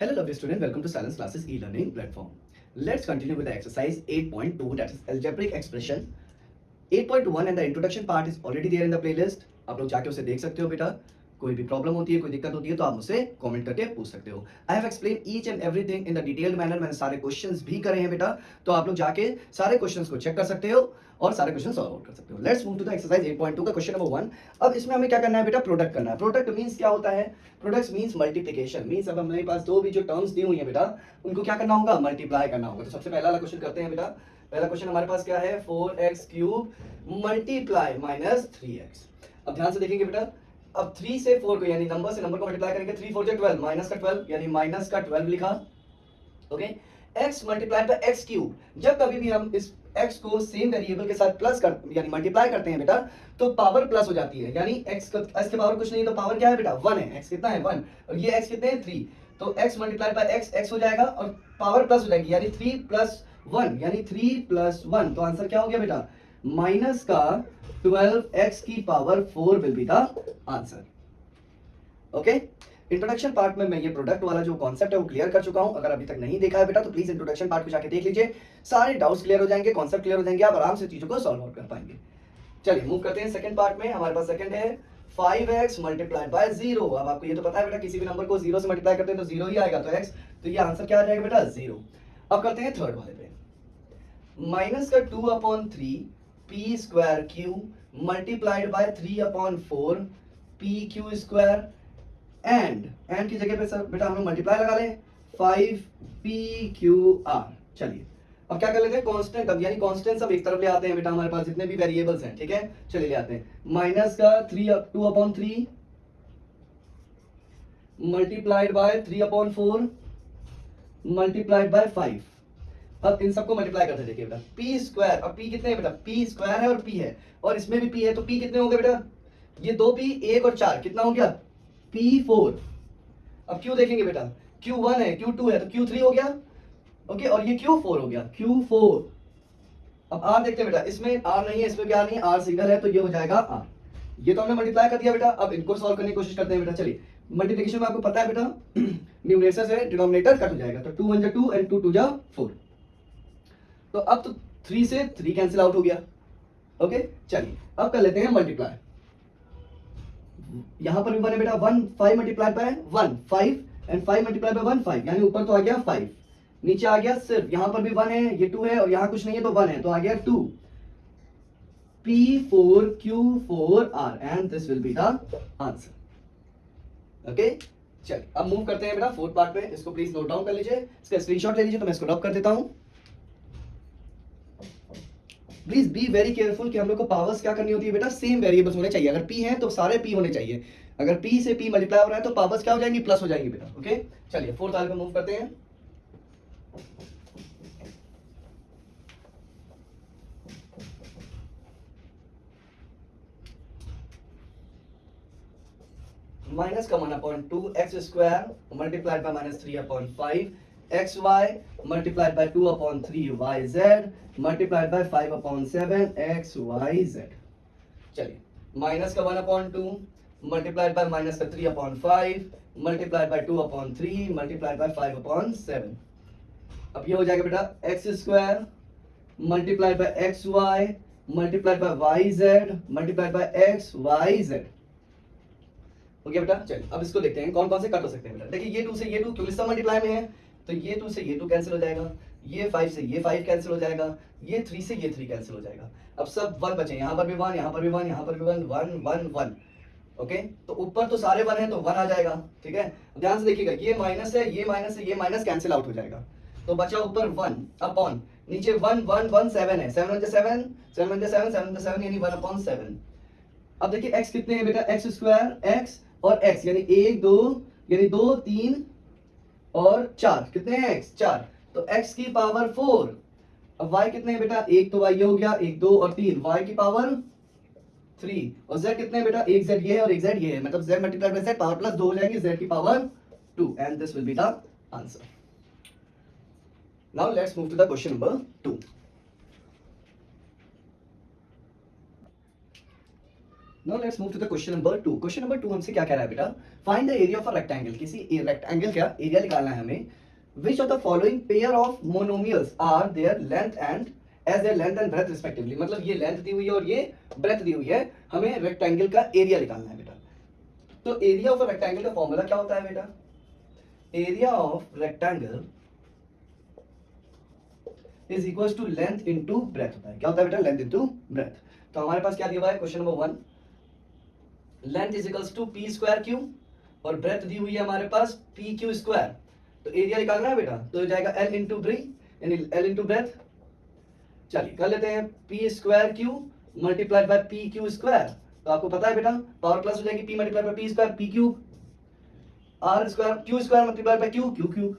Hello lovely student, welcome to Silence Classes e-learning platform. Let's continue with the exercise 8.2, that is algebraic expression. 8.1 and the introduction part is already there in the playlist. आप लोग जाके उसे देख सकते हो बेटा. कोई भी प्रॉब्लम होती है, कोई दिक्कत होती है तो आप मुझसे कमेंट करके पूछ सकते हो. I have explain each and everything in the detailed manner. मैंने सारे क्वेश्चंस भी करे हैं बेटा, तो आप लोग जाके सारे क्वेश्चंस को चेक कर सकते हो और सारे क्वेश्चन सॉल्व आउट कर सकते हो. Let's move to the exercise 8.2 का क्वेश्चन नंबर 1. अब इसमें हमें क्या करना है बेटा, प्रोडक्ट करना है. प्रोडक्ट मींस क्या होता है? Product means multiplication. मींस अब हमारे पास दो भी जो टर्म्स दी हुई है बेटा, उनको क्या करना होगा, मल्टीप्लाई करना होगा. तो सबसे पहला वाला क्वेश्चन करते हैं बेटा. पहला क्वेश्चन हमारे पास क्या है, 4x cube multiply minus 3x. अब ध्यान से देखेंगे बेटा, अब 3 से 4 को यानी नंबर से नंबर को मल्टीप्लाई करेंगे. 3 4 12 माइनस का 12 यानी माइनस का 12 लिखा. Okay, x multiply by x cube. जब कभी भी हम इस x को सेम वेरिएबल के साथ प्लस कर यानी मल्टीप्लाई करते हैं बेटा, तो पावर प्लस हो जाती है. यानी x के पावर कुछ नहीं, तो पावर क्या है बेटा, 1 है. x कितना है, 1, और ये x कितने हैं, 3. तो x मल्टीप्लाई बाय x हो जाएगा और पावर प्लस हो जाएगी, यानी 3 प्लस 1 यानी 3 प्लस 1. तो आंसर क्या हो गया बेटा, माइनस का 12x की power 4 will be the answer. Okay, introduction part में मैं ये प्रोडक्ट वाला जो कॉन्सेप्ट है वो क्लियर कर चुका हूं. अगर अभी तक नहीं देखा है बेटा तो प्लीज इंट्रोडक्शन पार्ट को जाके देख लीजिए. सारे डाउट्स क्लियर हो जाएंगे, कॉन्सेप्ट क्लियर हो जाएंगे, आप आराम से चीजों को सॉल्व आउट कर पाएंगे. चलिए मूव करते हैं सेकंड पार्ट में. हमारे पास सेकंड है 5x मल्टीप्लाई बाय 0. अब आपको ये तो पता है बेटा, किसी भी नंबर को 0 से मल्टीप्लाई करते हैं तो 0 ही आएगा, तो x, तो ये आंसर क्या आ जाएगा बेटा, 0. अब करते हैं थर्ड वाले पे. माइनस का 2/3 p square Q multiplied bye 3/4 p Q square and की जगह पे सर बेटा हम लोग मल्टीप्लाई लगा लें 5pqr. चलिए अब क्या कर लेते हैं, कांस्टेंट. अब यानी कांस्टेंट सब एक तरफ ले आते हैं बेटा, हमारे पास जितने भी वेरिएबल्स हैं, ठीक है, चलिए ले आते हैं. माइनस का 2/3 मल्टीप्लाइड बाय 3/4 मल्टीप्लाइड बाय 5. अब इन सबको मल्टीप्लाई करते देखिए बेटा, p स्क्वायर. अब p कितने हैं बेटा, p स्क्वायर है और p है, और इसमें भी p है, तो p कितने होंगे बेटा, ये 2p 1 और 4 कितना हो गया, p4. अब q देखेंगे बेटा, q1 है, q2 है, तो q3 हो गया. ओके, और ये q4 हो गया, q4. अब r देखते हैं बेटा, इसमें r नहीं है, इसमें भी r नहीं है, r सिंगल है, तो ये हो जाएगा r. ये तो हमने मल्टीप्लाई कर दिया बेटा. अब इनको सॉल्व करने की कोशिश करते हैं बेटा. चलिए मल्टीप्लिकेशन में आपको पता है बेटा, न्यूमरेटर से डिनोमिनेटर कट हो जाएगा, तो 2 1 2 एंड 2 2 4. तो अब तो 3 से 3 कैंसिल आउट हो गया. ओके, चलिए अब कर लेते हैं मल्टीप्लाई. यहां पर भी 1 है बेटा, 1 5 multiplied by 1 5 and 5 multiplied by 1 5, यानी ऊपर तो आ गया 5, नीचे आ गया सिर्फ, यहां पर भी 1 है, ये 2 है, और यहां कुछ नहीं है तो 1 है, तो आ गया 2 p4q4r and this will be the answer. Okay, चलिए अब मूव करते हैं बेटा फोर्थ पार्ट में. इसको प्लीज नोट डाउन कर लीजिए, इसका स्क्रीनशॉट ले लीजिए, तो मैं इसको रब कर देता हूं. प्लीज बी वेरी केयरफुल कि हम लोग को पावर्स क्या करनी होती है बेटा, सेम वेरिएबल्स होने चाहिए. अगर p है तो सारे p होने चाहिए. अगर p से p मल्टीप्लाई हो रहा है तो पावर्स क्या हो जाएंगी, प्लस हो जाएंगी बेटा. ओके, चलिए फोर्थ वाले पे मूव करते हैं. माइनस का 1/2 x square multiplied bye minus 3/5 xy multiplied by 2/3 yz multiplied by 5/7 xyz. चलिए माइनस का 1/2 मल्टीप्लाइड बाय माइनस का 3/5 मल्टीप्लाइड बाय 2/3 मल्टीप्लाइड बाय 5/7. अब ये हो जाएगा बेटा x square multiplied bye xy multiplied by yz multiplied by xyz. हो गया बेटा. चलिए अब इसको देखते हैं कौन कौन से कट हो सकते हैं बेटा. देखिए ये 2 से ये 2 क्योंकि सब मल्टीप्लाई में है, तो ये 2 से ये 2 कैंसिल हो जाएगा, ये 5 से ये 5 कैंसिल हो जाएगा, ये 3 से ये 3 कैंसिल हो जाएगा. अब सब 1 बचे, यहाँ पर भी 1, यहाँ पर भी 1, यहाँ पर भी 1 1 1 1. ओके, तो ऊपर तो सारे 1 हैं तो 1 आ जाएगा. ठीक है, ध्यान से देखिएगा, ये माइनस है, ये माइनस है, ये माइनस कैंसिल आउट हो जाएगा, तो बचा ऊपर 1 अपॉन नीचे 1 1 1 7 है, 7 1 7 7 1 7 7 7 यानी 1/7. अब देखिए x कितने हैं बेटा, x स्क्वायर x और x यानी 1 2 यानी 2 3 और 4 कितने हैं x 4, तो x की पावर 4. अब y कितने हैं बेटा, 1 तो y ये हो गया, 1 2 और 3 y की पावर 3, और z कितने हैं बेटा, एक z ये है और एक z ये है, मतलब z multiplied by z power plus 2 हो जाएंगे, z की power 2 and this will be the answer. Now let's move to the question number 2. Now let's move to the question number 2. Question number 2 हमसे क्या कह रहा है बेटा, find the area of a rectangle. किसी रेक्टेंगल का area निकालना है हमें. Which of the following pair of monomials are their length and as their length and breadth respectively. मतलब ये लेंथ दी हुई है और ये ब्रेथ दी हुई है, हमें रेक्टेंगल का एरिया निकालना है बेटा. तो एरिया ऑफ अ रेक्टेंगल का फॉर्मूला क्या होता है बेटा, area of rectangle is equal to length into breadth होता है. क्या होता है बेटा, लेंथ इनटू ब्रेथ. तो हमारे पास क्या दिया हुआ है question number 1, length is equals to P square Q और ब्रेथ दी हुई है हमारे पास पी क्यू स्क्वायर. तो एरिया निकालना है बेटा, तो जाएगा एल इंटू ब्री यानी एल इंटू ब्रेथ. चलिए कर लेते हैं, P square Q multiplied by P Q square. तो आपको पता है बेटा पावर प्लस हो जाएगी P multiplied by P square P cube, R square Q square multiplied by Q Q cube.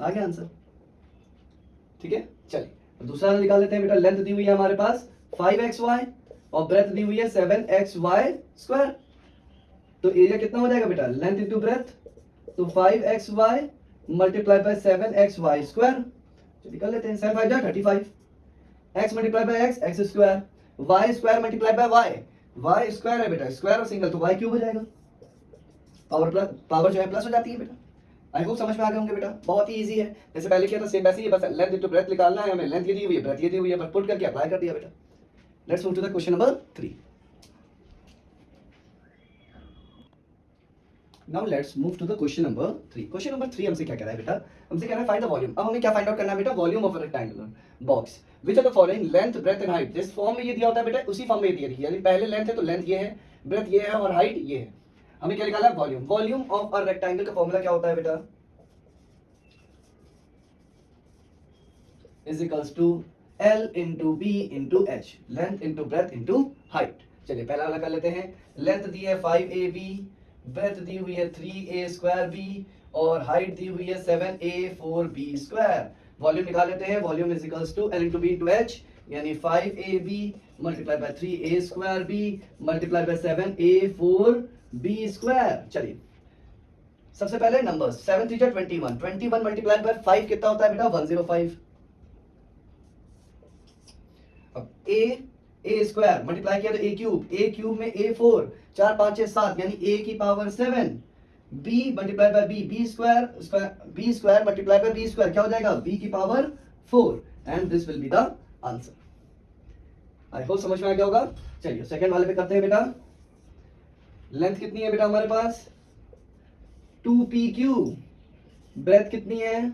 आ गया आंसर. ठीक है, चलिए दूसरा निकाल लेते हैं बेटा. लेंथ दी हुई है हमारे पास 5xy और ब्रेथ दी हुई है 7xy स्क्वायर. तो एरिया कितना हो जाएगा बेटा, लेंथ इंटू ब्रेथ, तो 5xy multiplied by 7xy square. चलिए कर लेते हैं, 7 5 जा 35, x multiplied by x x square, y square multiplied bye y square है बेटा, स्क्वायर और सिंगल तो y क्यूब हो जाएगा. पावर जो है प्लस हो जाती है बेटा. आई होप समझ में आ गए होंगे बेटा, बहुत ही इजी है. जैसे पहले किया था सेम वैसे ही, बस लेंथ इनटू ब्रेथ निकालना है हमें. लेंथ ये दी हुई है, ब्रेथ ये दी हुई है, बस पुट करके अप्लाई कर दिया बेटा. Let's move to the question number 3. Now let's move to the question number 3. Question number 3 हमसे क्या कह रहा है बेटा, हमसे कह रहा है फाइंड द वॉल्यूम. अब हमें क्या फाइंड आउट करना है बेटा, volume of a rectangular box which are the following length breadth and height. जिस फॉर्म में ये दिया होता है बेटा उसी फॉर्म में ये दिया है, यानी पहले लेंथ है तो लेंथ ये है, ब्रेथ ये है और हाइट ये है. हमें क्या निकालना है, volume. Volume of a rectangle का फॉर्मूला क्या होता है बेटा, is equals to L into B into H, length into breadth into height. चलिए पहला वाला कर लेते हैं. लेंथ दी है 5ab, ब्रेथ दी हुई है 3a स्क्वायर b और हाइट दी हुई है 7a4b स्क्वायर. वॉल्यूम निकाल लेते हैं. Volume is equals to L into B into H, यानी 5ab multiply by 3a square b multiply by 7a4b square. चलिए सबसे पहले नंबर्स, 7 3 21, 21 मल्टीप्लाई बाय 5 कितना होता है बेटा, 105. अब a स्क्वायर मल्टीप्लाई किया तो a क्यूब में a4, 4 5 6 7 यानी a की power 7. b multiply bye b square multiply by b square क्या हो जाएगा, b की power 4. And this will be the answer. I hope समझ में आ गया होगा. चलिए सेकंड वाले पे करते हैं बेटा. लेंथ कितनी है बेटा हमारे पास, 2pq, ब्रेथ कितनी है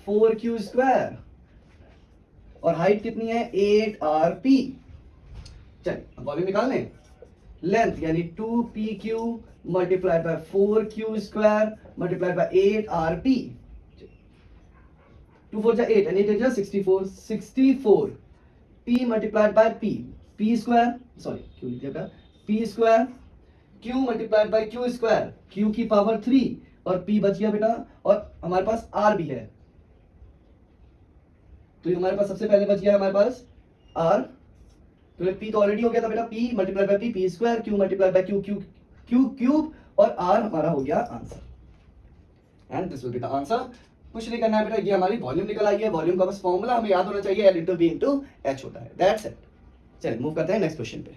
4q स्क्वायर और हाइट कितनी है 8rp. चलिए वॉल्यूम निकाल लें. लेंथ यानी 2pq multiplied by 4q square multiplied bye 8rp. 2 4 जा 8 and 8 जा 64, 64 p multiplied by p square, sorry क्यों लिख दिया, p square q multiplied by q square, q की पावर 3 और p बच गया बेटा और हमारे पास r भी है. तो हमारे पास सबसे पहले बच गया हमारे पास r. तो p तो ऑलरेडी हो गया था बेटा, p multiply by p square, q multiply by q cube और r हमारा हो गया answer. And this will be the answer. कुछ नहीं करना है बेटा, ये हमारी वॉल्यूम निकल आई है. वॉल्यूम का बस फॉर्मूला हमें याद होना चाहिए, L into B into H होता है. That's it. चलिए मूव करते हैं नेक्स्ट क्वेश्चन पे.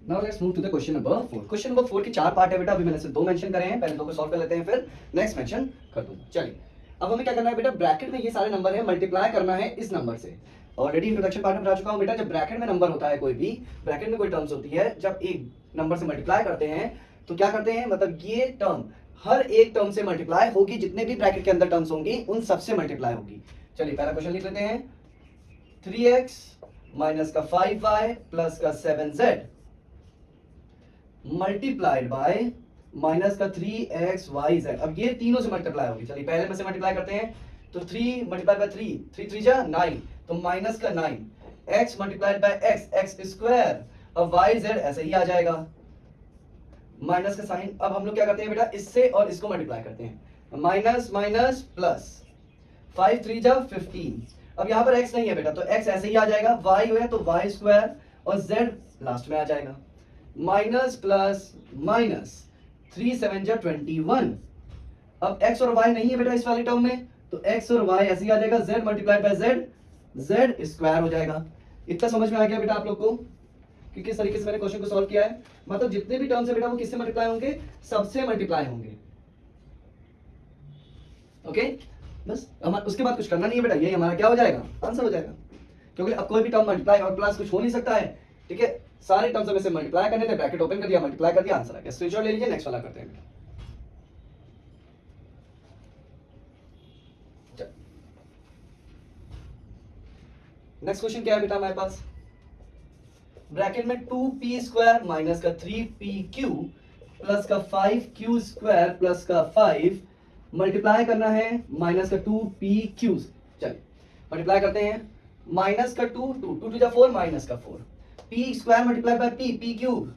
Now let's move to the question number 4. Question number 4 के 4 पार्ट है बेटा, अभी मैंने सिर्फ 2 मेंशन करे हैं. पहले 2 को सॉल्व कर लेते हैं फिर नेक्स्ट मेंशन कर दूंगा. चलिए अब हमें क्या करना है बेटा, ब्रैकेट में ये सारे नंबर है, मल्टीप्लाई करना है इस नंबर से. ऑलरेडी इंट्रोडक्शन पार्ट में बता चुका हूं बेटा, जब ब्रैकेट में नंबर होता है कोई भी, ब्रैकेट में कोई टर्म्स होती है, जब एक नंबर से मल्टीप्लाई करते हैं तो क्या करते हैं, मतलब ये टर्म हर एक टर्म से मल्टीप्लाई होगी, जितने भी ब्रैकेट के अंदर टर्म्स होंगी उन सब से मल्टीप्लाई होगी. चलिए पहला क्वेश्चन लिख लेते हैं. 3x माइनस का 5y प्लस का 7z मल्टीप्लाइड बाय माइनस का 3xyz. अब ये तीनों से मल्टीप्लाई होगी. चलिए पहले में से मल्टीप्लाई करते हैं. तो 3 मल्टीप्लाई बाय 3 3 जा 9, तो माइनस का 9, x multiplied by x square. अब yz ऐसे ही आ जाएगा, माइनस का साइन. अब हम लोग क्या करते हैं बेटा, इससे और इसको मल्टीप्लाई करते हैं, माइनस माइनस प्लस, 5 3 जा 15. अब यहाँ पर x नहीं है बेटा तो x ऐसे ही आ जाएगा, y है तो y स्क्वायर और z लास्ट में आ जाएगा, माइनस प्लस माइनस, 3 7 जा 21. अब x और y नहीं है बेटा इस वाली टर्म में, तो x और y ऐसे ही आ जाएगा, z multiply by z square हो जाएगा. इतना समझ में आ गया बेटा आप लोग को कि किस तरीके से मैंने क्वेश्चन को सॉल्व किया है? मतलब जितने भी टर्म्स है बेटा वो किससे मल्टीप्लाई होंगे? सबसे मल्टीप्लाई होंगे। ओके, बस हमारा उसके बाद कुछ करना नहीं है बेटा, यही हमारा क्या हो जाएगा? आंसर हो जाएगा। क्योंकि अब कोई भी टर्म मल्टीप्लाई और प्लस कुछ हो नहीं सकता है, ठीक है? सारे टर्म्स में से मल्टीप्लाई करने थे, ब्रैकेट ओपन कर दिया, मल्टीप्लाई कर दिया, आंसर आ गया। स्क्रीनशॉट ले लीजिए, नेक्स्ट वाला करते हैं। नेक्स्ट क्वेश्चन क्या है बेटा हमारे पास? ब्रैकेट में 2p स्क्वायर माइनस का 3pq प्लस का 5q स्क्वायर प्लस का 5 मल्टीप्लाई करना है माइनस का 2pq। चलिए मल्टीप्लाई करते हैं। माइनस का 2 टू जा 4 माइनस का 4 p square multiply by p cube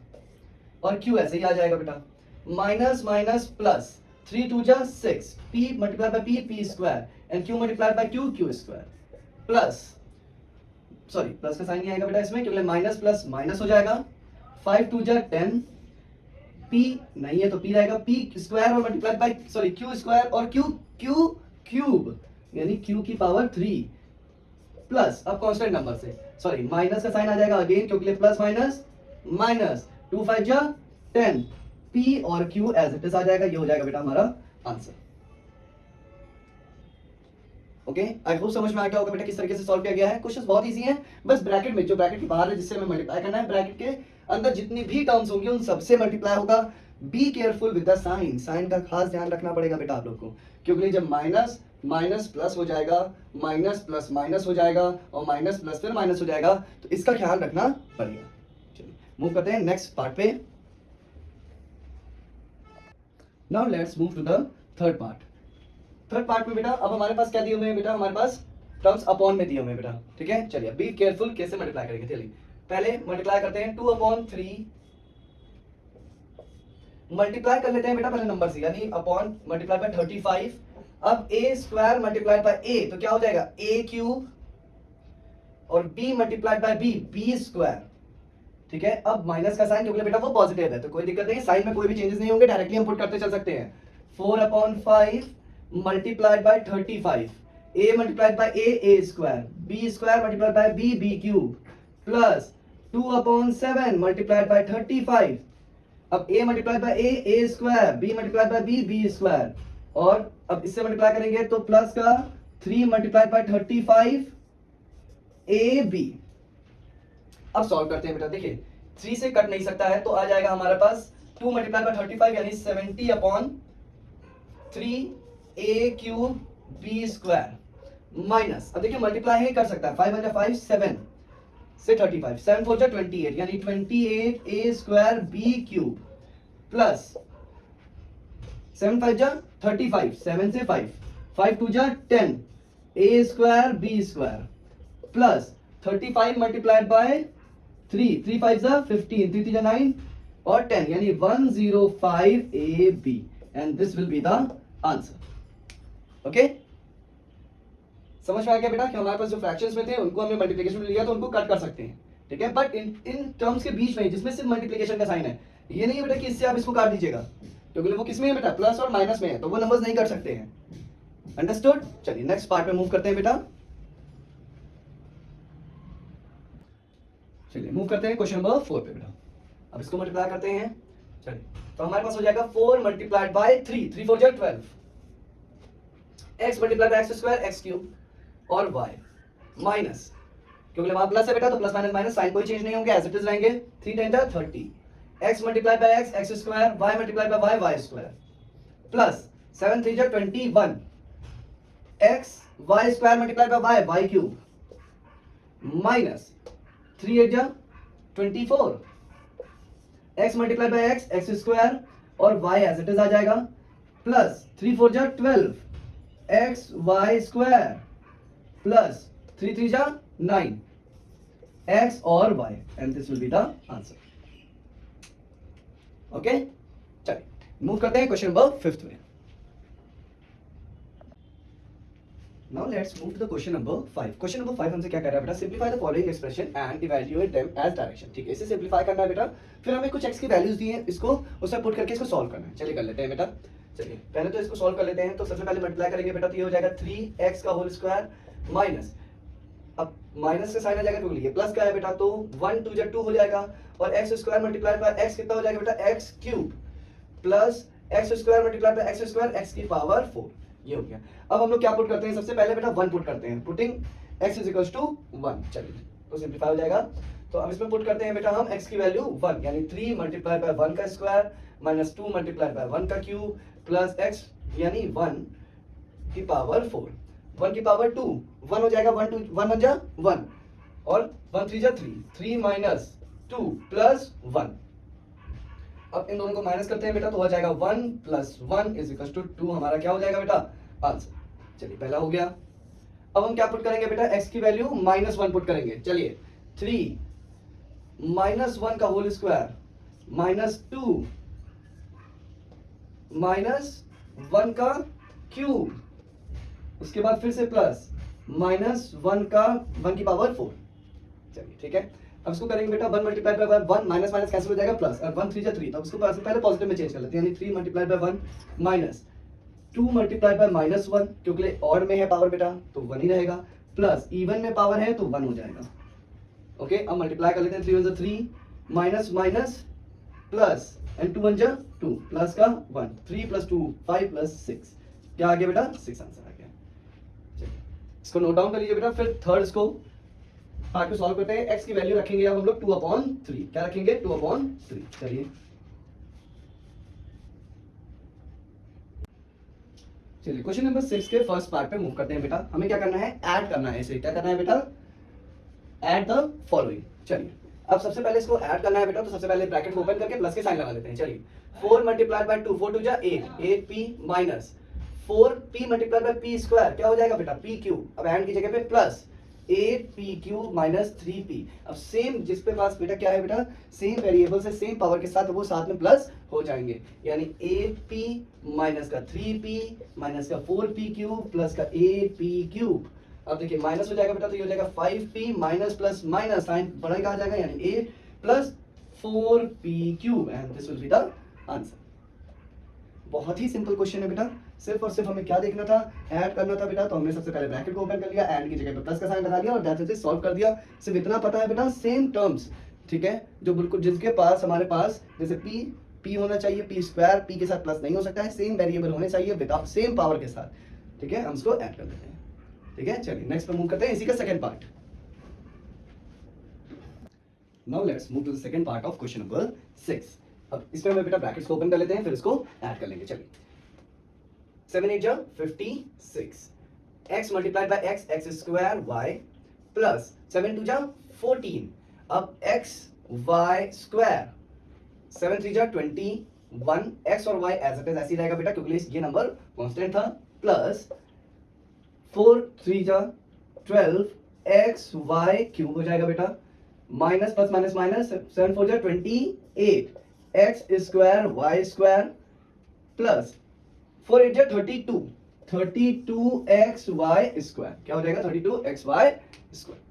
और q ऐसे ही आ जाएगा बेटा। माइनस माइनस प्लस 3 टू जा 6 p multiply by p square and q multiply by q square plus, sorry plus का साइन नहीं आएगा बेटा इसमें क्योंकि माइनस प्लस माइनस हो जाएगा। 5 टू जा 10 p नहीं है तो p रहेगा p स्क्वायर और multiply by sorry q square और q क्यूब यानी q की पावर 3 प्लस अब कांस्टेंट नंबर से सॉरी माइनस का साइन आ जाएगा अगेन क्योंकि प्लस माइनस माइनस 2 5 जा 10 p और q एज इट इज आ जाएगा। ये हो जाएगा बेटा हमारा आंसर। ओके, आई होप समझ में आ गया होगा बेटा किस तरीके से सॉल्व किया गया है। क्वेश्चन बहुत इजी है, बस ब्रैकेट में जो ब्रैकेट के बाहर है जिससे हमें मल्टीप्लाई करना है, ब्रैकेट के अंदर जितनी भी टर्म्स होंगी उन सबसे मल्टीप्लाई होगा। Be careful with the sign, sign का खास ध्यान रखना पड़ेगा बेटा आप लोग को क्योंकि जब माइनस माइनस प्लस हो जाएगा, माइनस प्लस माइनस हो जाएगा और माइनस प्लस फिर माइनस हो जाएगा, तो इसका ख्याल रखना पड़ेगा। चलिए मूव करते हैं नेक्स्ट पार्ट पे। Now let's move to the third part. Third part में बेटा अब हमारे पास क्या दिए हुए हैं बेटा? हमारे पास टर्म्स अपॉन में दिए हुए हैं बेटा, ठीक है? चलिए बी केयरफुल कैसे मल्टीप्लाई करेंगे। चलिए पहले मल्टीप्लाई करते हैं 2/3 मल्टीप्लाई कर लेते हैं बेटा पहले नंबर से यानी अपॉन मल्टीप्लाई बाय 35। अब a square multiplied bye a तो क्या हो जाएगा? a क्यूब और b multiplied by b square, ठीक है? अब माइनस का साइन क्योंकि बेटा वो पॉजिटिव है तो कोई दिक्कत नहीं, साइन में कोई भी चेंजेस नहीं होंगे, डायरेक्टली हम पुट करते चल सकते हैं। 4/5 multiplied by 35 a multiplied by a square b square multiplied by b cube plus 2/7 multiplied by 35। अब a multiplied by a square b multiplied by b square और अब इससे मल्टीप्लाई करेंगे तो प्लस का 3 multiplied by 35 ab। अब solve करते हैं बेटा। देखिए 3 से कट नहीं सकता है तो आ जाएगा हमारे पास 2 multiplied by 35 यानी 70/3 a cube b square minus, अब देखिए मल्टीप्लाई ही कर सकता है 5 5 7 से 35 7 4 28 यानी 28 a square b cube plus 7 5 35 7 से 5 5 2 10 a square b square plus 35 multiplied by 3 3 5 15 3 3 9 और 10 यानी 105 ab and this will be the answer। Okay समझ में आ गया बेटा कि हमारे पास जो फ्रैक्शंस में थे उनको हमने मल्टीप्लिकेशन में लिया तो उनको कट कर सकते हैं, ठीक है? बट इन टर्म्स के बीच में जिसमें सिर्फ मल्टीप्लिकेशन का साइन है, ये नहीं है बेटा कि इससे आप इसको काट दीजिएगा क्योंकि वो किसमें है बेटा? प्लस और माइनस में है तो वो नंबर्स नहीं कर सकते हैं। अंडरस्टूड? चलिए नेक्स्ट पार्ट पे मूव करते हैं बेटा। चलिए मूव करते हैं क्वेश्चन नंबर 4 पे बेटा। अब इसको मल्टीप्लाई करते हैं। चलिए तो हमारे पास हो जाएगा 4 multiplied by 3 3 4 12 x multiply by x square x cube और y माइनस क्योंकि वहां प्लस है बेटा तो प्लस माइनस माइनस साइन कोई चेंज नहीं होंगे, एज इट इज रहेंगे। 3 10 30 x multiply by x x square y multiply by y y square plus 7 3 21 x y square multiply by y y cube minus 3 8 24 x multiply by x x square और y as it is आ जाएगा plus 3 4 12 x y square plus 3 3 9 x और y and this will be the answer. Okay चलिए move करते हैं question number 5 में। Now let's move to the question number 5. Question number 5 हमसे क्या कह रहा है बेटा? Simplify the following expression and evaluate them as direction। ठीक है, इसे सिंप्लीफाई करना है बेटा। फिर हमें कुछ x की वैल्यूज दी हैं, इसको उसमें पुट करके इसको सॉल्व करना है। चलिए कर लेते हैं बेटा। चलिए पहले तो इसको सॉल्व कर लेते हैं। तो सबसे पहले मल्टीप्लाई करेंगे बेटा तो ये हो जाएगा 3x का होल स्क्वायर माइनस अब माइनस से साइन आ जाएगा क्योंकि ये प्लस का है बेटा, तो 1 2 2 हो जाएगा, और x square multiply by x कितना हो जाएगा बेटा, x cube plus x square multiply by x square x की पावर 4, ये हो गया। अब हम लोग क्या पुट करते हैं, सबसे पहले बेटा 1 पुट करते हैं, putting x is equals to 1, चलिए तो सिंपलीफाई हो जाएगा। तो अब इसमें पुट करते हैं बेटा हम x की वैल्यू 1, यानी 3 मल्टीप्लाई बाय 1 का स्क्वायर माइनस 2 मल्टीप्लाई बाय 1 का क्यूब प्लस x यानी 1 की पावर 4, 1 की पावर 2, 1 हो जाएगा, 1 2 1 1 जा 1, और 1 3 जा 3, 3 माइनस 2 प्लस 1। अब इन दोनों को माइनस करते हैं बेटा, तो हो जाएगा 1 प्लस 1 इज इक्वल टू 2, हमारा क्या हो जाएगा बेटा, आंसर। चलिए पहला हो गया। अब हम क्या पुट करेंगे बेटा, x की वैल्यू -1 पुट करेंगे, चलिए 3 माइनस 1 का होल स्क्वायर माइनस 2 माइनस 1 का क्यूब, उसके बाद फिर से प्लस माइनस 1 का 1 की पावर 4, चलिए ठीक है। अब इसको करेंगे बेटा 1 multiply by 1, minus minus cancel हो जाएगा, प्लस, और 1 3 जा 3, तो इसको पहले पॉजिटिव में चेंज कर लेते हैं, यानी 3 multiply by 1 minus 2 multiply by -1, क्योंकि ऑड में है पावर बेटा तो 1 ही रहेगा, प्लस इवन में पावर है तो 1 हो जाएगा। ओके, अब मल्टीप्लाई कर लेते हैं, 3 1 3 माइनस माइनस प्लस एंड 2 1 जा 2 प्लस का 1, 3 प्लस 2 5 प्लस 6, क्या आ गया बेटा, 6 आंसर आ गया। चलिए इसको नोट डाउन कर लीजिए बेटा। फिर थर्ड इसको पार्ट को सॉल्व करते हैं। x की वैल्यू रखेंगे अब हम लोग 2/3, क्या रखेंगे 2/3, चलिए चलिए क्वेश्चन नंबर 6 के फर्स्ट पार्ट पे मूव करते हैं बेटा। हमें क्या करना है, ऐड करना है, इसे क्या करना है बेटा, ऐड द फॉलोइंग। चलिए अब सबसे पहले इसको ऐड करना है बेटा, तो सबसे पहले ब्रैकेट ओपन करके प्लस के साइन लगा लेते हैं। चलिए 4 मल्टीप्लाई बाय 2, 4 2 जा 8, 8p minus 4p multiply by p square, क्या हो जाएगा बेटा, p क्यूब, अब ऐड की जगह पे plus 8p cube minus 3p। अब सेम जिस पे पास बेटा क्या है बेटा, सेम वेरिएबल से सेम पावर के साथ वो साथ में प्लस हो जाएंगे, यानी 8p माइनस का 3p माइनस का 4p क्यूब प्लस का 8p क्यूब। अब देखिए माइनस हो जाएगा बेटा, तो ये हो जाएगा 5p minus plus minus sign बड़ा ही कहा जाएगा, यानी 8 plus 4p cube, and this will be the answer. बहुत ही सिंपल क्वेश्चन है बेटा, सिर्फ और सिर्फ हमें क्या देखना था, ऐड करना था बेटा। तो हमने सबसे पहले ब्रैकेट को ओपन कर लिया, ऐड की जगह पे प्लस का साइन लगा दिया और दैट इज सॉल्व कर दिया। सिर्फ इतना पता है बेटा, सेम टर्म्स, ठीक है, जो बिल्कुल जिसके पास हमारे पास जैसे p होना चाहिए, p स्क्वायर p के साथ प्लस नहीं हो सकता है, सेम वेरिएबल होने चाहिए विदाउट सेम पावर के साथ, ठीक है। हम इसको ऐड कर देते हैं, ठीक है। चलिए नेक्स्ट पे मूव करते हैं, इसी का second part. Now let's move to the second part of question number 6। अब इसमें हम बेटा ब्रैकेट्स को ओपन कर लेते हैं, फिर इसको ऐड कर लेंगे। चलिए 7 8 जा 56, x multiplied by x, x square y plus 7 2 जा 14, अब x y स्क्वायर, 7 3 जा 21, x और y एज इट इज ऐसे ही रहेगा बेटा, क्योंकि ये नंबर कांस्टेंट था, प्लस 4 3 जा 12, x y क्यूब हो जाएगा बेटा, माइनस प्लस माइनस माइनस 7 4 जा 28, x square y square plus 4 8 जा 32, 32x y स्क्वायर, क्या हो जाएगा 32x y स्क्वायर।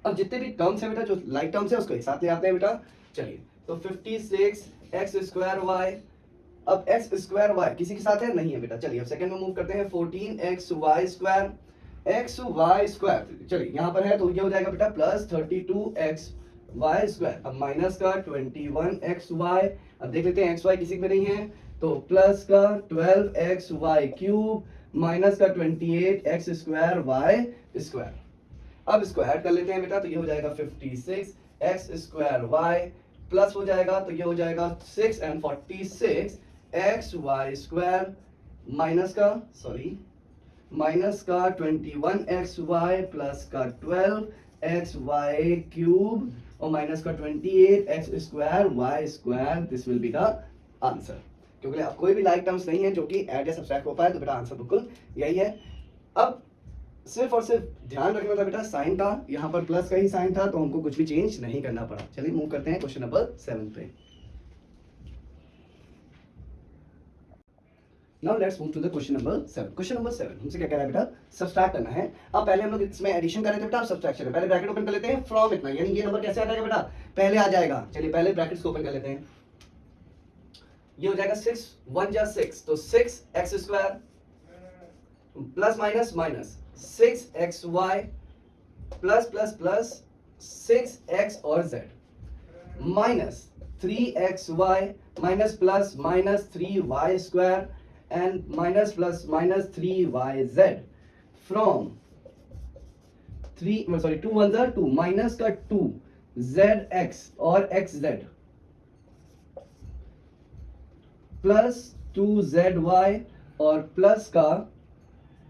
अब जितने भी टर्म्स है बेटा, जो लाइक टर्म्स है उसको एक साथ ले आते हैं बेटा। चलिए तो 56x स्क्वायर y, अब x स्क्वायर y किसी के साथ है, नहीं है बेटा। चलिए अब सेकंड में मूव करते हैं, 14x y square, x y square, चलिए यहाँ पर है तो ये हो जाएगा बेटा प्लस 32x y स्क्वायर, अब माइनस का 21x y, अब देख लेते हैं x y किसी में नहीं है, तो प्लस का 12x y क्यूब माइनस का 28x स्क्वायर y स्क्वायर। अब इसको ऐड कर लेते हैं बेटा, तो ये हो जाएगा 56x स्क्वायर y प्लस हो जाएगा, तो ये हो जाएगा 6 and 46x y square minus का माइनस का 21x y प्लस का 12x y क्यूब और माइनस का 28x square y square, this will be the answer. क्योंकि अब कोई भी लाइक टर्म्स नहीं है जो कि ऐड या सब्ट्रैक्ट हो पाए, तो बेटा आंसर बिल्कुल यही है। अब सिर्फ और सिर्फ ध्यान रखना था बेटा, साइन था यहाँ पर प्लस का ही साइन था, तो हमको कुछ भी चेंज नहीं करना पड़ा। चलिए मूव करते हैं क्वेश्चन नंबर 7 पे। Now let's move to the question number 7। Question number 7 हमसे क्या कह रहा है बेटा, सब्ट्रैक्ट करना है। अब पहले हम लोग इसमें एडिशन कर रहे थे बेटा, अब सब्ट्रैक्शन है। पहले ब्रैकेट ओपन कर लेते हैं, फ्रॉम इतना, यानी ये नंबर कैसे आ जाएगा बेटा, पहले आ जाएगा। चलिए पहले ब्रैकेट्स को ओपन कर लेते हैं, ये हो जाएगा 6 1 जा 6, तो 6x square plus minus minus 6xy plus plus plus 6x और z minus 3xy minus plus minus 3y square and minus plus minus 3yz from 2 1 ज़ा 2 माइनस का 2zx और xz प्लस 2zy और प्लस का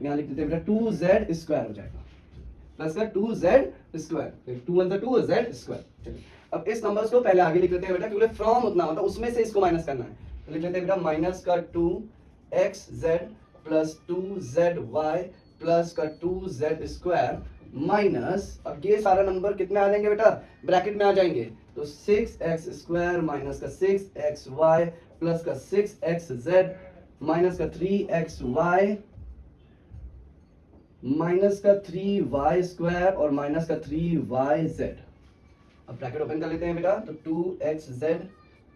यहां लिख देते हैं बेटा 2z स्क्वायर हो जाएगा, प्लस का 2z स्क्वायर, 2 1 ज़ा 2 z स्क्वायर। चलिए अब इस नंबर्स को पहले आगे लिख लेते हैं बेटा, क्योंकि फ्रॉम उतना होता है उसमें से इसको माइनस करना है, तो लिख लेते हैं बेटा माइनस का 2xz प्लस 2zy प्लस का 2z स्क्वायर माइनस, अब ये सारा नंबर कितने आ जाएंगे बेटा, ब्रैकेट में आ जाएंगे, तो 6x स्क्वायर माइनस का 6xy प्लस का 6xz माइनस का 3xy माइनस का 3y स्क्वायर और माइनस का 3yz। अब ब्रैकेट ओपन कर लेते हैं बेटा, तो 2xz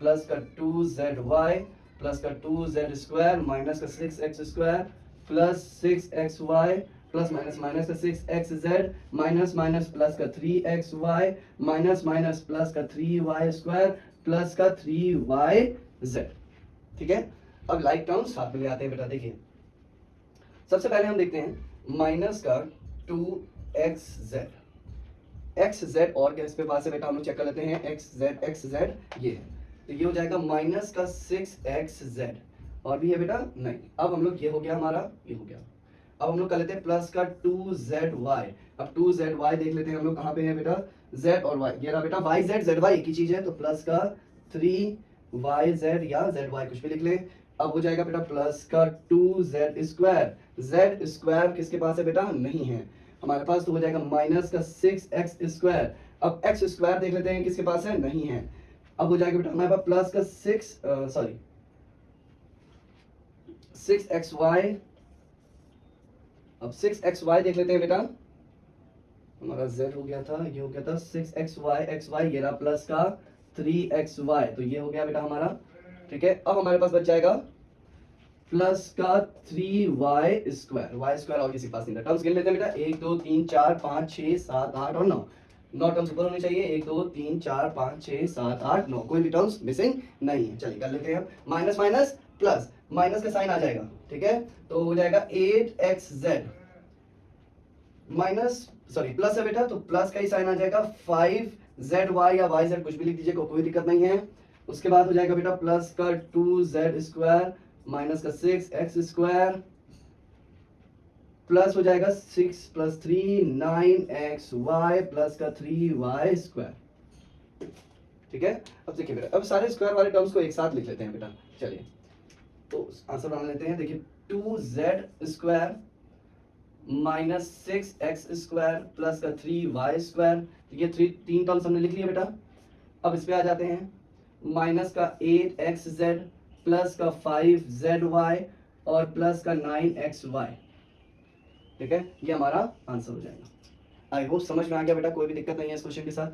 प्लस का 2zy प्लस का 2z स्क्वायर माइनस का 6x square plus 6xy plus minus minus का 6xz माइनस माइनस प्लस का 3xy माइनस माइनस प्लस का 3y स्क्वायर प्लस का 3yz। ठीक है, अब लाइक टर्म्स साथ में ले आते हैं बेटा। देखिए सबसे पहले हम देखते हैं माइनस का 2xz, xz और क्या इस पे पास है बेटा, हम लोग चेक कर लेते हैं xz ये है, तो ये हो जाएगा माइनस का 6xz और भी है बेटा नहीं। अब हम लोग ये हो गया हमारा, ये हो गया। अब हम लोग कर लेते हैं प्लस का 2zy, अब 2zy देख लेते हैं हम लोग कहाँ पे है बेटा, z और y, ये रहा बेटा yz zy एक ही चीज है, तो प्लस का 3yz या zy कुछ भी लिख ले। अब हो जाएगा बेटा प्लस का 2z स्क्वायर, z स्क्वायर किसके पास है बेटा, नहीं है हमारे पास, तो हो जाएगा माइनस का 6x स्क्वायर। अब x स्क्वायर देख लेते हैं किसके पास है, नहीं है। अब हो जाएगा बेटा हमारे पास प्लस का 6xy, अब 6xy देख लेते हैं बेटा, हमारा z हो गया था, ये हो गया था 6xy ये रहा प्लस का 3xy, तो ये हो गया बेटा हमारा। ठीक है, अब हमारे पास बच जाएगा प्लस का 3y स्क्वायर, y स्क्वायर और किसी पास नहीं था। टर्म्स गिन लेते हैं बेटा, 1 2 3 4 5 6 7 8 और 9, 9 टर्म्स ऊपर होनी चाहिए, 1 2 3 4 5 6 7 8 9, कोई भी टर्म्स मिसिंग नहीं है। चलिए कर लेते हैं, माइनस माइनस प्लस, माइनस का साइन आ जाएगा, ठीक है, तो हो जाएगा 8xz माइनस प्लस है बेटा, तो प्लस का ही साइन आ जाएगा, 5zy या yz कुछ भी लिख दीजिए, कोई दिक्कत नहीं है। उसके बाद हो जाएगा बेटा प्लस का 2z स्क्वायर माइनस का 6x स्क्वायर प्लस हो जाएगा 6 प्लस 3 9xy प्लस का 3y स्क्वायर। ठीक है, अब देखिए बेटा, अब सारे स्क्वायर वाले टर्म्स को एक साथ लिख लेते हैं बेटा। चलिए तो आंसर बना लेते हैं। देखिए 2z square minus 6x square plus का 3y स्क्वायर, ये तीन टर्म्स हमने लिख लिए बेटा। अब इस पे आ जाते हैं, माइनस का 8xz प्लस का 5zy और प्लस का 9xy। ठीक है, ये हमारा आंसर हो जाएगा। आई होप समझ में आ गया बेटा, कोई भी दिक्कत नहीं है इस क्वेश्चन के साथ।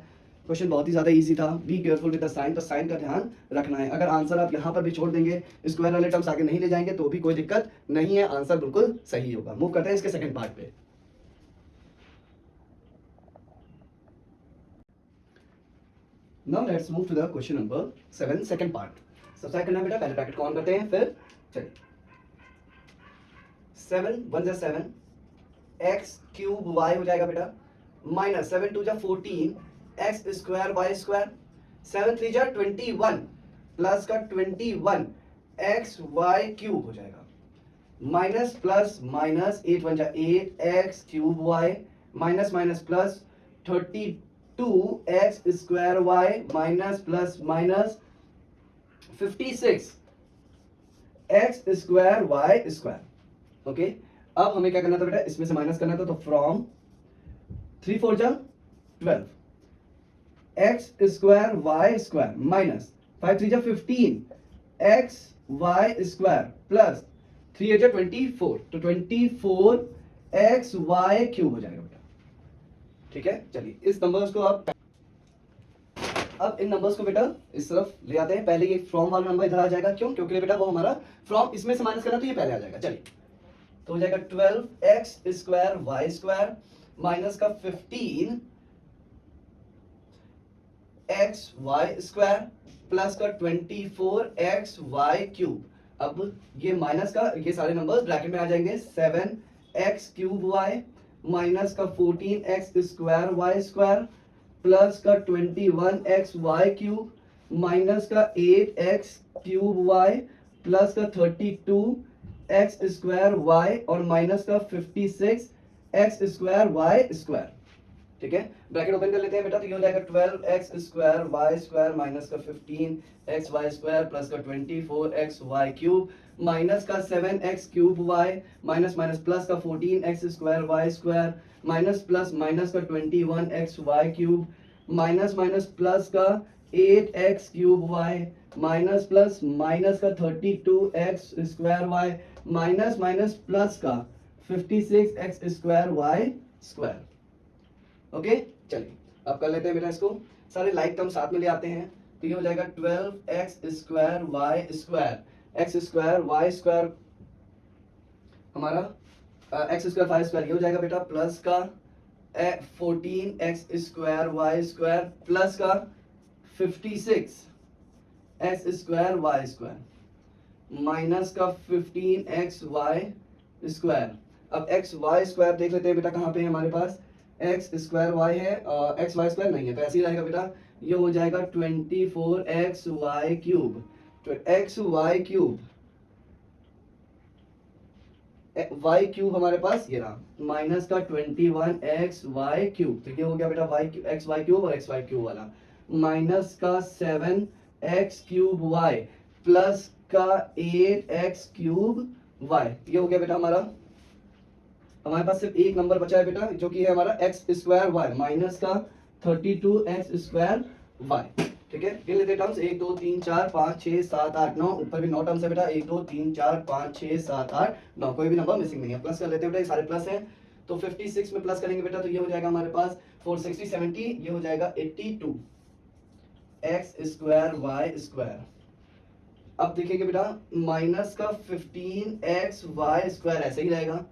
क्वेश्चन बहुत ही ज़्यादा इजी था। Be careful with the sign, तो साइन का ध्यान रखना है। अगर आंसर आप यहाँ पर भी छोड़ देंगे, स्क्वायर वाले टर्म्स आगे नहीं ले जाएंगे, तो भी कोई दिक्कत नहीं है, आंसर बिल्कुल सही होगा। मूव करते हैं इसके सेकंड पार्ट पे। Now let's move to the question number 7 second part. Subtract करना है बेटा, पहले ब्रैकेट को ऑन करते हैं, फिर चलिए 7 1 जा 7 x क्यूब y हो जाएगा बेटा, माइनस 7 2 जा 14 x स्क्वायर y स्क्वायर, 7 3 जा 21 प्लस का 21 x y क्यूब हो जाएगा, माइनस प्लस माइनस 8 1 जा 8 x cube y minus minus plus 32 x square y minus plus minus 56 x square y square. Okay, अब हमें क्या करना था बेटा, इसमें से माइनस करना था, तो फ्रॉम 3 4 जा 12 x square y square minus 5 3 जा 15 x y स्क्वायर प्लस 3 8 जा 24, तो 24 x y क्यूब हो जाएगा बेटा। ठीक है, चलिए इस नंबर्स को आप, अब इन नंबर्स को बेटा इस तरफ ले आते हैं। पहले ये फ्रॉम वाला नंबर इधर आ जाएगा, क्यों, क्योंकि बेटा वो हमारा फ्रॉम इसमें से माइनस करना, तो ये पहले आ जाएगा। चलिए तो हो जाएगा 12x square y square minus का 15 एक्स वाई स्क्वायर प्लस का 24 एक्स वाई क्यूब। अब ये माइनस का ये सारे नंबर्स ब्रैकेट में आ जाएंगे। 7 एक्स क्यूब वाई माइनस का 14 X square Y square plus का 21 एक्स वाई क्यूब माइनस का 8 एक्स क्यूब वाई प्लस का 32 एक्स स्क्वायर वाई और माइनस का 56 एक्स स्क्वायर वाई स्क्वायर। ठीक है, ब्रैकेट ओपन कर लेते हैं बेटा। तो ये हो जाएगा 12 X square Y square minus का 15 एक्स वाई स्क्वायर प्लस का 24 एक्स वाई क्यूब माइनस का 7 X cube Y minus minus plus का 14 X square Y square minus plus minus का 21 X Y cube minus minus plus का 8 X cube Y minus plus minus का 32 X square Y minus minus plus का 56 X square Y square. Okay, चलिए अब कर लेते हैं बेटा इसको। सारे लाइक टर्म साथ में ले आते हैं। तो ये हो जाएगा 12 X square Y square X square Y square हमारा एक्स स्क्वायर वाई स्क्वायर ये हो जाएगा बेटा प्लस का 14 X square Y square plus का 56 X square Y square minus का 15 एक्स वाई स्क्वायर। अब एक्स वाई स्क्वायर देख लेते हैं बेटा कहाँ पे है हमारे पास। एक्स स्क्वायर वाई है, एक्स वाई स्क्वायर नहीं है, तो ऐसे ही रहेगा बेटा। ये हो जाएगा 24 एक्स वाई क्यूब। तो X Y cube Y cube हमारे पास ये रहा माइनस का 21 एक्स वाई क्यूब। तो ये हो गया बेटा वाई एक्स वाई क्यूब और एक्स वाई क्यूब वाला माइनस का 7 एक्स क्यूब वाई प्लस का 8 एक्स क्यूब वाई। ये हो गया बेटा हमारे पास सिर्फ एक नंबर बचा है बेटा जो कि है हमारा एक्स स्क्वायर वाई माइनस का 32 एक्स स्क्वायर वाई। ठीक है, गिन लेते टर्म्स 1 2 3 4 5 6 7 8 9। ऊपर भी 9 टर्म्स है बेटा 1 2 3 4 5 6 7 8 9, कोई भी नंबर मिसिंग नहीं है। प्लस कर लेते हैं बेटा, ये सारे प्लस हैं। तो 56 में प्लस करेंगे बेटा तो ये हो जाएगा हमारे पास 460 70, ये हो जाएगा 82 एक्स स्क्वायर वाई स्क्वायर। अब देखेंगे बेटा माइनस का 15 एक्स वाई स्क्वायर ऐसे ही रहेगा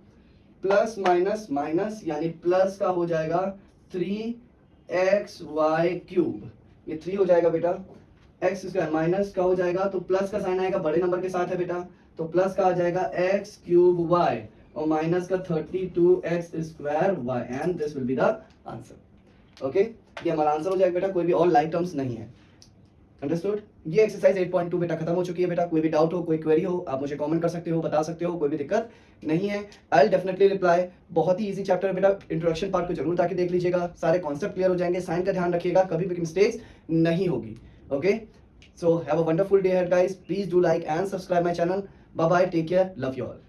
प्लस माइनस माइनस यानी प्लस का हो जाएगा 3 एक्स वाई क्यूब। ये 3 हो जाएगा बेटा एक्स स्क्वायर माइनस का हो जाएगा तो प्लस का साइन आएगा बड़े नंबर के साथ है बेटा, तो प्लस का आ जाएगा एक्स क्यूब वाई और माइनस का 32 X square Y and this will be the answer. Okay, ये हमारा आंसर हो जाएगा बेटा, कोई भी और लाइक टर्म्स नहीं है। अंडरस्टूड। ये एक्सरसाइज 8.2 बेटा खत्म हो चुकी है बेटा। कोई भी डाउट हो कोई क्वेरी हो आप मुझे कमेंट कर सकते हो, बता सकते हो, कोई भी दिक्कत नहीं है। I will definitely reply. बहुत ही इजी चैप्टर है बेटा, इंट्रोडक्शन पार्ट को जरूर ताकि देख लीजिएगा, सारे कॉन्सेप्ट क्लियर हो जाएंगे। साइन का ध्यान रखिएगा, कभी भी मिस्टेक्स नहीं होगी। Okay, so have a wonderful day ahead guys, please do like and subscribe my channel. Bye bye, take care, love you all.